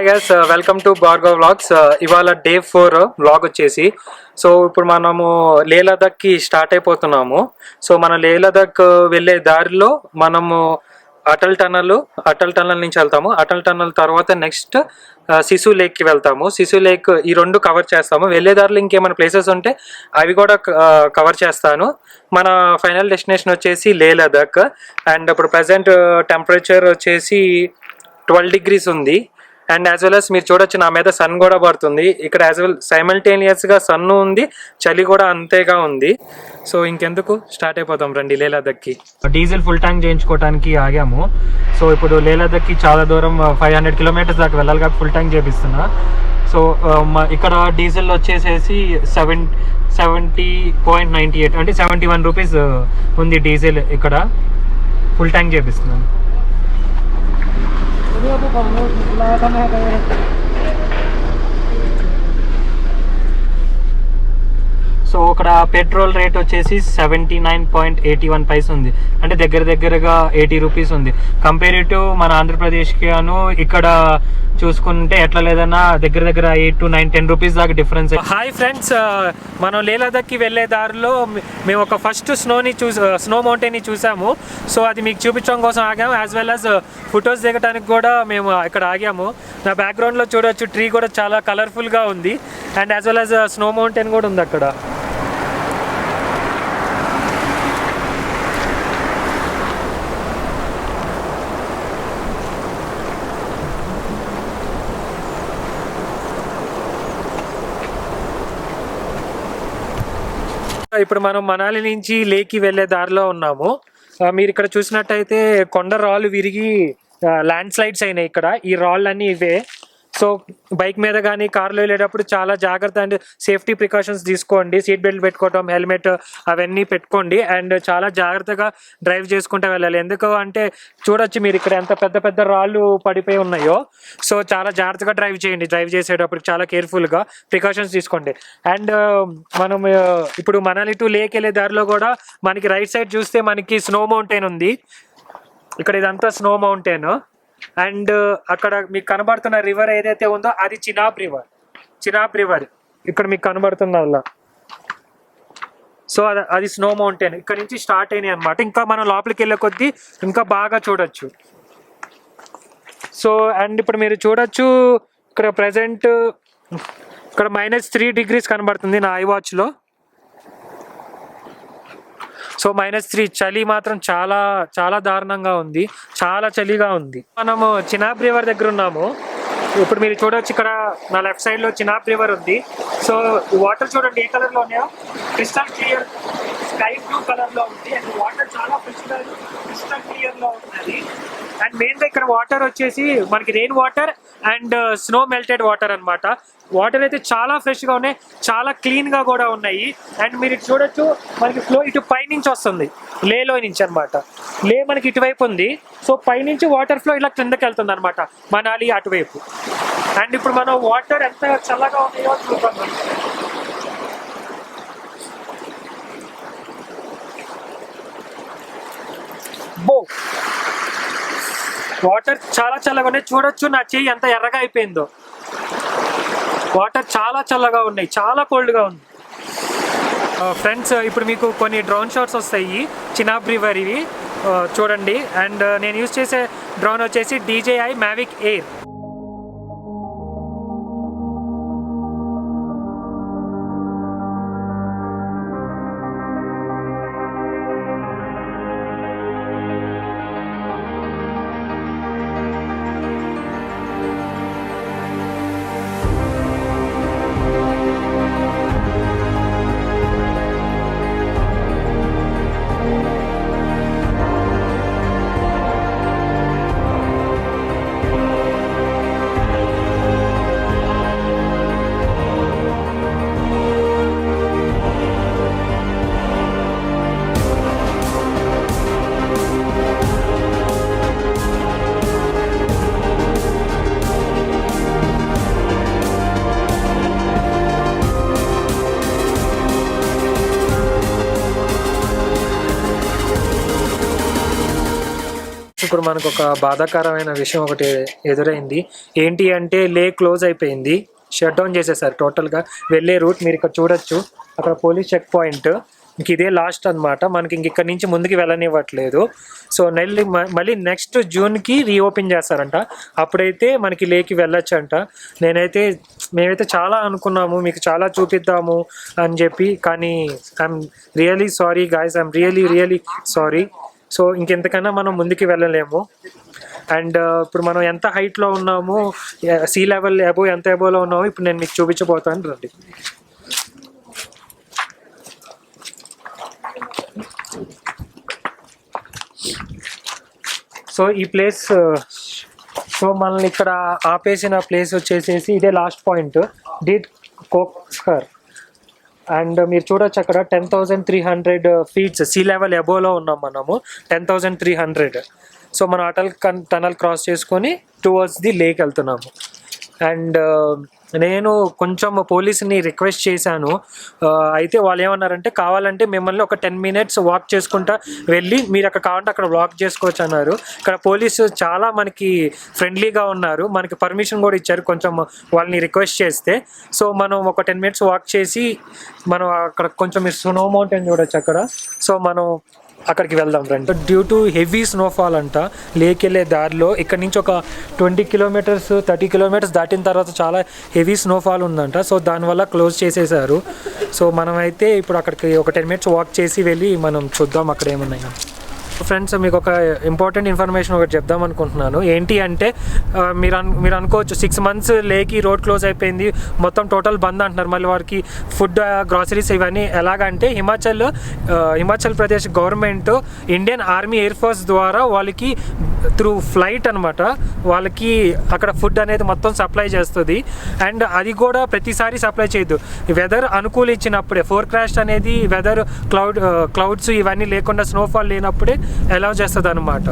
Hi guys, welcome to Bhargav vlogs. ఇవాళ day 4 vlog వచ్చేసి. So ఇప్పుడు మనము లే లదాఖ్కి స్టార్ట్ అయిపోతున్నాము. సో మన లే లదాఖ్ వెళ్ళే దారిలో మనము అటల్ టనల్ నుంచి వెళ్తాము. అటల్ టనల్ తర్వాత నెక్స్ట్ సిసు లేక్కి వెళ్తాము. సిసు లేక్ ఈ రెండు కవర్ చేస్తాము. వెళ్ళే దారిలో ఇంకేమైనా ప్లేసెస్ ఉంటే అవి కూడా కవర్ చేస్తాను. మన ఫైనల్ డెస్టినేషన్ వచ్చేసి లే లదాఖ్. అండ్ ఇప్పుడు ప్రజెంట్ టెంపరేచర్ వచ్చేసి 12 degrees ఉంది. అండ్ యాజ్ వెల్ అస్ మీరు చూడొచ్చు నా మీద సన్ కూడా పడుతుంది ఇక్కడ. యాజ్ వెల్ సైమల్టేనియస్గా సన్ ఉంది, చలి కూడా అంతేగా ఉంది. సో ఇంకెందుకు స్టార్ట్ అయిపోతాం రండి లే లదాఖ్కి. డీజిల్ ఫుల్ ట్యాంక్ చేయించుకోవడానికి ఆగాము. సో ఇప్పుడు లే లదాఖ్కి చాలా దూరం 500 kilometers దాకా వెళ్ళాలి కాబట్టి ఫుల్ ట్యాంక్ చేపిస్తున్నా. సో ఇక్కడ డీజిల్ వచ్చేసేసి 70.98 అంటే 71 rupees ఉంది డీజిల్ ఇక్కడ. ఫుల్ ట్యాంక్ చేపిస్తున్నాను. సో ఇక్కడ పెట్రోల్ రేట్ వచ్చేసి 79.81 paise ఉంది, అంటే దగ్గరగా 80 rupees ఉంది. కంపేరిటివ్ మన ఆంధ్రప్రదేశ్కి అను ఇక్కడ చూసుకుంటే ఎట్లా లేదన్నా దగ్గర 8 to 9 10 rupees దాకా డిఫరెన్స్. హాయ్ ఫ్రెండ్స్, మనం లే లదాఖ్కి వెళ్ళే దారిలో మేము ఒక ఫస్ట్ స్నో మౌంటైన్ని చూసాము. సో అది మీకు చూపించడం కోసం ఆగాము. యాజ్ వెల్ యాజ్ ఫొటోస్ దిగడానికి కూడా మేము ఇక్కడ ఆగాము. నా బ్యాక్గ్రౌండ్లో చూడవచ్చు, ట్రీ కూడా చాలా కలర్ఫుల్గా ఉంది. And as well as snow mountain కూడా ఉంది అక్కడ. ఇప్పుడు మనం మనాలి నుంచి లేకి వెళ్ళే దారిలో ఉన్నాము. మీరు ఇక్కడ చూసినట్టయితే కొండ రాళ్ళు విరిగి ల్యాండ్ స్లైడ్స్ అయినాయి ఇక్కడ. ఈ రాళ్ళన్నీ ఇవే. సో బైక్ మీద కానీ కార్లో వెళ్ళేటప్పుడు చాలా జాగ్రత్త అండ్ సేఫ్టీ ప్రికాషన్స్ తీసుకోండి. సీట్ బెల్ట్ పెట్టుకోవటం, హెల్మెట్ అవన్నీ పెట్టుకోండి. అండ్ చాలా జాగ్రత్తగా డ్రైవ్ చేసుకుంటూ వెళ్ళాలి. ఎందుకు అంటే చూడొచ్చు మీరు ఇక్కడ ఎంత పెద్ద రాళ్ళు పడిపోయి ఉన్నాయో. సో చాలా జాగ్రత్తగా డ్రైవ్ చేయండి. డ్రైవ్ చేసేటప్పుడు చాలా కేర్ఫుల్గా ప్రికాషన్స్ తీసుకోండి. అండ్ మనం ఇప్పుడు మనాలి టు లేక్ వెళ్ళే దారిలో కూడా మనకి రైట్ సైడ్ చూస్తే మనకి స్నో మౌంటైన్ ఉంది. ఇక్కడ ఇదంతా స్నో మౌంటైన్. అండ్ అక్కడ మీకు కనబడుతున్న రివర్ ఏదైతే ఉందో అది చినాబ్ రివర్ ఇక్కడ మీకు కనబడుతుంది అలా. సో అది స్నో మౌంటైన్ ఇక్కడ నుంచి స్టార్ట్ అయినాయి అనమాట. ఇంకా మనం లోపలికి వెళ్ళే కొద్దీ ఇంకా బాగా చూడొచ్చు. సో అండ్ ఇప్పుడు మీరు చూడొచ్చు ఇక్కడ ప్రజెంట్ ఇక్కడ -3 degrees కనబడుతుంది నా ఐ వాచ్లో. సో -3 చలి మాత్రం చాలా దారుణంగా ఉంది, చాలా చలిగా ఉంది. మనము చినాబ్ రివర్ దగ్గర ఉన్నాము. ఇప్పుడు మీరు చూడవచ్చు ఇక్కడ నా లెఫ్ట్ సైడ్ లో చినాబ్ రివర్ ఉంది. సో వాటర్ చూడండి ఏ కలర్ లో ఉన్నాయో, crystal clear sky blue colour లో ఉంది. అండ్ వాటర్ చాలా క్రిస్టల్ క్లియర్ లో ఉన్నది. అండ్ మెయిన్ గా ఇక్కడ వాటర్ వచ్చేసి మనకి rain water and snow melted water అన్నమాట. వాటర్ అయితే చాలా ఫ్రెష్ గా ఉన్నాయి, చాలా క్లీన్ గా కూడా ఉన్నాయి. అండ్ మీరు చూడొచ్చు మనకి ఫ్లో ఇటు పైనుంచి వస్తుంది, లేలో నుంచి అనమాట. లే మనకి ఇటువైపు ఉంది. సో పైనుంచి వాటర్ ఫ్లో ఇలా కిందకి వెళ్తుంది అనమాట, మనాలి అటువైపు. అండ్ ఇప్పుడు మనం వాటర్ ఎంత చల్లగా ఉన్నాయో చూద్దాం. బో వాటర్ చాలా చల్లగా ఉన్నాయి. చూడొచ్చు నా చెయ్యి ఎంత ఎర్రగా అయిపోయిందో. వాటర్ చాలా చల్లగా ఉన్నాయి, చాలా కోల్డ్గా ఉంది. ఫ్రెండ్స్ ఇప్పుడు మీకు కొన్ని డ్రోన్ షాట్స్ వస్తాయి చినాబ్ రివర్ ఇవి చూడండి. అండ్ నేను యూజ్ చేసే డ్రోన్ వచ్చేసి DJI Mavic Air. ఇప్పుడు మనకు ఒక బాధాకరమైన విషయం ఒకటి ఎదురైంది. ఏంటి అంటే లేక్ క్లోజ్ అయిపోయింది, షట్ డౌన్ చేసేసారు టోటల్గా. వెళ్ళే రూట్ మీరు ఇక్కడ చూడొచ్చు, అక్కడ పోలీస్ చెక్ పాయింట్. ఇంక ఇదే లాస్ట్ అనమాట, మనకి ఇంక ఇక్కడ నుంచి ముందుకు వెళ్ళనివ్వట్లేదు. సో మళ్ళీ నెక్స్ట్ జూన్కి రీఓపెన్ చేస్తారంట, అప్పుడైతే మనకి లేక్కి వెళ్ళొచ్చంట. మేమైతే చాలా అనుకున్నాము, మీకు చాలా చూపిద్దాము అని చెప్పి, కానీ I'm really sorry guys, I'm really sorry. So ఇంకెంతకన్నా మనం ముందుకు వెళ్ళలేము. అండ్ ఇప్పుడు మనం ఎంత హైట్లో ఉన్నామో, సీ లెవెల్ ఎంత అబోవ్లో ఉన్నామో ఇప్పుడు నేను మీకు చూపించబోతాను రండి. సో ఈ ప్లేస్, సో మనల్ని ఇక్కడ ఆపేసిన ప్లేస్ వచ్చేసేసి ఇదే లాస్ట్ పాయింట్, డీడ్ కోక్స్కర్. అండ్ మీరు చూడొచ్చు అక్కడ 10,300 feet సీ లెవెల్ అబోవ్లో ఉన్నాం మనము, 10,300. సో మనం అటల్ టనల్ క్రాస్ చేసుకొని టువర్డ్స్ ది లేక్ వెళ్తున్నాము. అండ్ నేను కొంచెం పోలీస్ని రిక్వెస్ట్ చేశాను. అయితే వాళ్ళు ఏమన్నారంటే, కావాలంటే మిమ్మల్ని ఒక 10 minutes వాక్ చేసుకుంటా వెళ్ళి మీరు అక్కడ కావాలంటే అక్కడ వాక్ చేసుకోవచ్చు అన్నారు. ఇక్కడ పోలీసు చాలా మనకి ఫ్రెండ్లీగా ఉన్నారు, మనకి పర్మిషన్ కూడా ఇచ్చారు కొంచెం వాళ్ళని రిక్వెస్ట్ చేస్తే. సో మనం ఒక 10 minutes వాక్ చేసి మనం అక్కడ కొంచెం స్నో మౌంటైన్ చూడొచ్చు అక్కడ. సో మనం అక్కడికి వెళ్దాం రండి. డ్యూ టు హెవీ స్నోఫాల్ అంట లేక్ వెళ్ళే దారిలో, ఇక్కడ నుంచి ఒక 20 kilometers 30 kilometers దాటిన తర్వాత చాలా హెవీ స్నోఫాల్ ఉందంట. సో దానివల్ల క్లోజ్ చేసేసారు. సో మనమైతే ఇప్పుడు అక్కడికి ఒక 10 minutes వాక్ చేసి వెళ్ళి మనం చూద్దాం అక్కడ ఏమున్నాయి. ఫ్రెండ్స్, మీకు ఒక ఇంపార్టెంట్ ఇన్ఫర్మేషన్ ఒకటి చెప్దాం అనుకుంటున్నాను. ఏంటి అంటే, మీరు అనుకోవచ్చు 6 months లేకి రోడ్ క్లోజ్ అయిపోయింది, మొత్తం టోటల్ బంద్ అంటున్నారు. మళ్ళీ వారికి ఫుడ్, గ్రాసరీస్ ఇవన్నీ ఎలాగంటే, Himachal Pradesh government Indian army air force ద్వారా వాళ్ళకి త్రూ ఫ్లైట్ అనమాట వాళ్ళకి అక్కడ ఫుడ్ అనేది మొత్తం సప్లై చేస్తుంది. అండ్ అది కూడా ప్రతిసారి సప్లై చేయదు, వెదర్ అనుకూలించినప్పుడే. ఫోర్కాస్ట్ అనేది వెదర్ క్లౌడ్స్ ఇవన్నీ లేకుండా, స్నోఫాల్ లేనప్పుడే అలౌ చేస్తుంది అనమాట.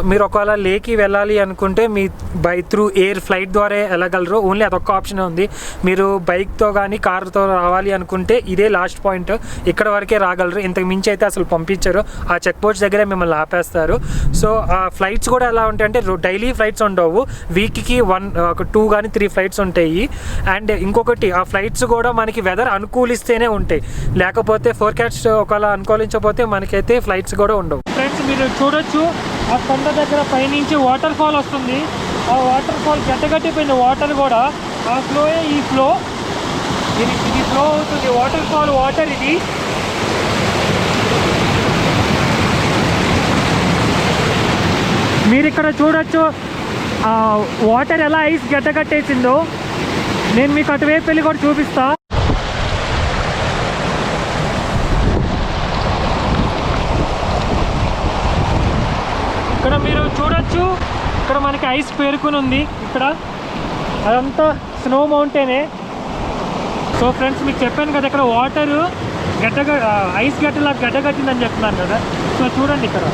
మీరు ఒకవేళ లేక్కి వెళ్ళాలి అనుకుంటే మీ త్రూ ఎయిర్ ఫ్లైట్ ద్వారా వెళ్ళగలరు, ఓన్లీ అదొక్క ఆప్షన్ ఉంది. మీరు బైక్తో కానీ కార్తో రావాలి అనుకుంటే ఇదే లాస్ట్ పాయింట్, ఇక్కడ వరకే రాగలరు, ఇంతకు మించి అయితే అసలు పంపించరు. ఆ చెక్ పోస్ట్ దగ్గరే మిమ్మల్ని ఆపేస్తారు. సో ఆ ఫ్లైట్స్ కూడా ఎలా ఉంటాయంటే, డైలీ ఫ్లైట్స్ ఉండవు, వీక్కి 2 కానీ 3 ఫ్లైట్స్ ఉంటాయి. అండ్ ఇంకొకటి, ఆ ఫ్లైట్స్ కూడా మనకి వెదర్ అనుకూలిస్తేనే ఉంటాయి, లేకపోతే ఫోర్కాస్ట్ ఒకవేళ అనుకూలించకపోతే మనకైతే ఫ్లైట్స్ కూడా ఉండవు. ఫ్రెండ్స్, మీరు చూడొచ్చు ఆ కొండ దగ్గర పైనుంచి వాటర్ ఫాల్ వస్తుంది. ఆ వాటర్ ఫాల్ గట్టగట్టిపోయిన వాటర్ కూడా, ఆ ఫ్లోయే ఈ ఫ్లో, ఇది ఫ్లో అవుతుంది వాటర్ ఫాల్ వాటర్. ఇది మీరు ఇక్కడ చూడొచ్చు ఆ వాటర్ ఎలా ఐస్ గట్టగట్టేసిందో. నేను మీకు అటువైపు వెళ్ళి కూడా చూపిస్తా. ఇక్కడ మీరు చూడొచ్చు, ఇక్కడ మనకి ఐస్ పేరుకుని ఉంది, ఇక్కడ అదంతా స్నో మౌంటైనే. సో ఫ్రెండ్స్, మీకు చెప్పాను కదా ఇక్కడ వాటరు ఐస్ గట్టలా గడ్డగట్టిందని చెప్తున్నాను కదా. సో చూడండి ఇక్కడ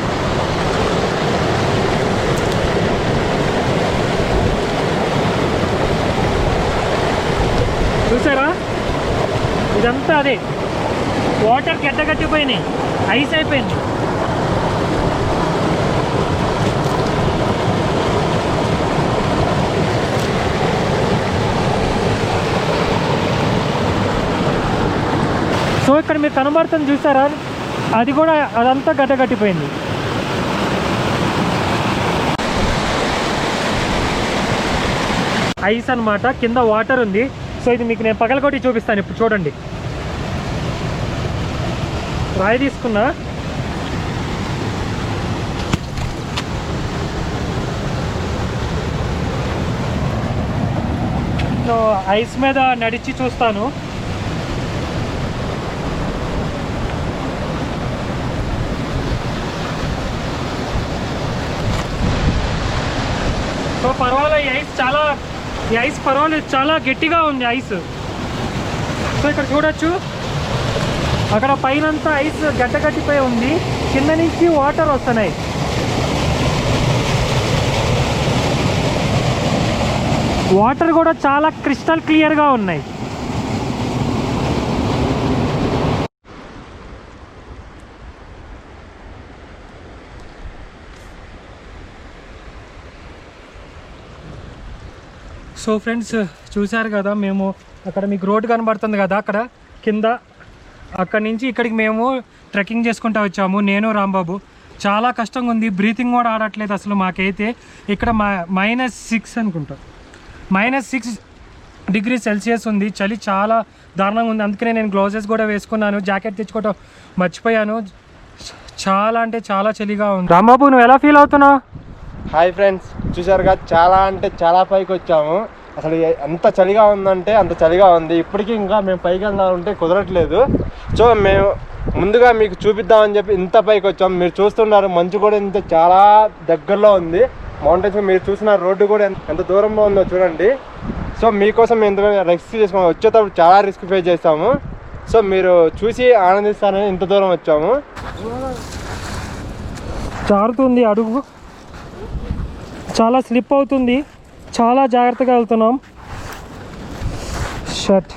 చూసారా, ఇదంతా అదే వాటర్ గడ్డగట్టిపోయినాయి, ఐస్ అయిపోయింది. సో ఇక్కడ మీరు కనబడుతుంది చూసారా, అది కూడా అదంతా గడ్డగట్టిపోయింది. ఐస్ అనమాట, కింద వాటర్ ఉంది. సో ఇది మీకు నేను పగలగొట్టి చూపిస్తాను. ఇప్పుడు చూడండి, రాయి తీసుకున్నా, సో ఐస్ మీద నడిచి చూస్తాను. సో పర్వాలేదు, ఈ ఐస్ పర్వాలేదు, చాలా గట్టిగా ఉంది ఐస్. సో ఇక్కడ చూడొచ్చు, అక్కడ పైనంతా ఐస్ గడ్డగట్టిపోయి ఉంది, కింద నుంచి వాటర్ వస్తున్నాయి. వాటర్ కూడా చాలా క్రిస్టల్ క్లియర్గా ఉన్నాయి. సో ఫ్రెండ్స్ చూశారు కదా, మేము అక్కడ మీకు రోడ్ కనబడుతుంది కదా, అక్కడ కింద అక్కడి నుంచి ఇక్కడికి మేము ట్రెక్కింగ్ చేసుకుంటూ వచ్చాము, నేను రాంబాబు. చాలా కష్టంగా ఉంది, బ్రీతింగ్ కూడా ఆడట్లేదు అసలు మాకైతే. ఇక్కడ -6 అనుకుంటా, -6 డిగ్రీ సెల్సియస్ ఉంది, చలి చాలా దారుణంగా ఉంది. అందుకనే నేను గ్లౌజెస్ కూడా వేసుకున్నాను, జాకెట్ తెచ్చుకోవటం మర్చిపోయాను. చాలా అంటే చాలా చలిగా ఉంది. రాంబాబు నువ్వు ఎలా ఫీల్ అవుతున్నావు? హాయ్ ఫ్రెండ్స్, చూసారుగా చాలా అంటే చాలా పైకి వచ్చాము. అసలు ఎంత చలిగా ఉందంటే అంత చలిగా ఉంది. ఇప్పటికీ ఇంకా మేము పైకి వెళ్దామంటే కుదరట్లేదు. సో మేము ముందుగా మీకు చూపిద్దామని చెప్పి ఇంత పైకి వచ్చాము. మీరు చూస్తున్నారు మంచు కూడా ఇంత చాలా దగ్గరలో ఉంది. మౌంటైన్స్ మీరు చూసిన రోడ్డు కూడా ఎంత దూరంలో ఉందో చూడండి. సో మీకోసం మేము ఎంత రిస్క్ చేసుకున్నాం, వచ్చేటప్పుడు చాలా రిస్క్ ఫేస్ చేస్తాము. సో మీరు చూసి ఆనందిస్తారని ఇంత దూరం వచ్చాము. జారుతుంది అడుగు, చాలా స్లిప్ అవుతుంది, చాలా జాగ్రత్తగా వెళ్తున్నాం. షట్